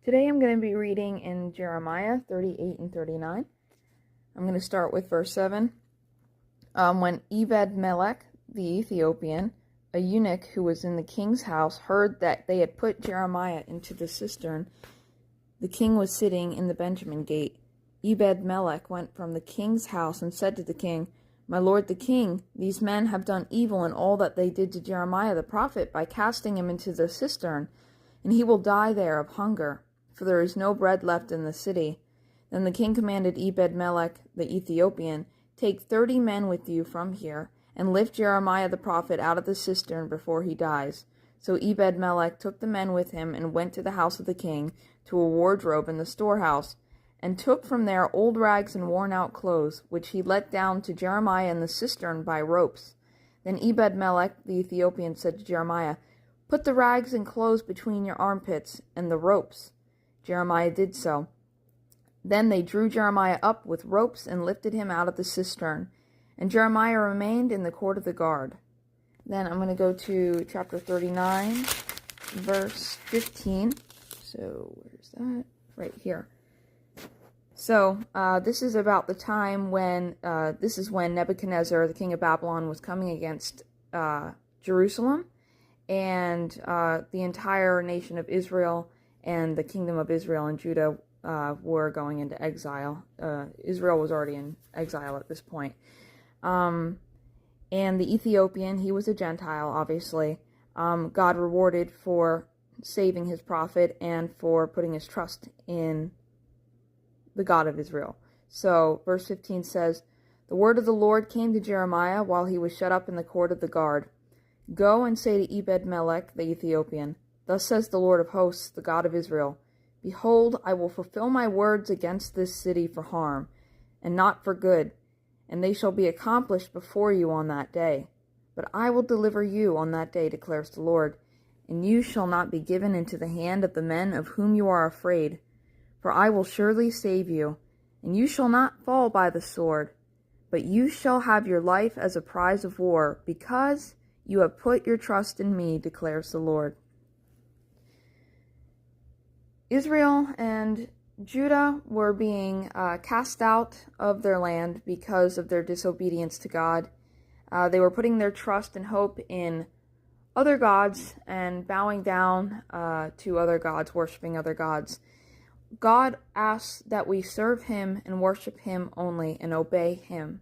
Today I'm going to be reading in Jeremiah 38 and 39. I'm going to start with verse 7. When Ebed-Melech, the Ethiopian, a eunuch who was in the king's house, heard that they had put Jeremiah into the cistern, the king was sitting in the Benjamin gate. Ebed-Melech went from the king's house and said to the king, "My lord the king, these men have done evil in all that they did to Jeremiah the prophet by casting him into the cistern, and he will die there of hunger, for there is no bread left in the city." Then the king commanded Ebed-Melech the Ethiopian, "Take 30 men with you from here, and lift Jeremiah the prophet out of the cistern before he dies." So Ebed-Melech took the men with him and went to the house of the king, to a wardrobe in the storehouse, and took from there old rags and worn-out clothes, which he let down to Jeremiah in the cistern by ropes. Then Ebed-Melech the Ethiopian said to Jeremiah, "Put the rags and clothes between your armpits and the ropes." Jeremiah did so. Then they drew Jeremiah up with ropes and lifted him out of the cistern, and Jeremiah remained in the court of the guard. Then I'm going to go to chapter 39, verse 15. So where's that? Right here. So this is about the time when, when Nebuchadnezzar, the king of Babylon, was coming against Jerusalem, and the entire nation of Israel and the kingdom of Israel and Judah were going into exile. Israel was already in exile at this point. And the Ethiopian, he was a Gentile, obviously. God rewarded for saving his prophet and for putting his trust in the God of Israel. So, verse 15 says, "The word of the Lord came to Jeremiah while he was shut up in the court of the guard. Go and say to Ebed-Melech the Ethiopian, Thus says the Lord of hosts, the God of Israel, Behold, I will fulfill my words against this city for harm, and not for good, and they shall be accomplished before you on that day. But I will deliver you on that day, declares the Lord, and you shall not be given into the hand of the men of whom you are afraid. For I will surely save you, and you shall not fall by the sword, but you shall have your life as a prize of war, because you have put your trust in me, declares the Lord." Israel and Judah were being cast out of their land because of their disobedience to God. They were putting their trust and hope in other gods and bowing down to other gods, worshiping other gods. God asks that we serve him and worship him only and obey him.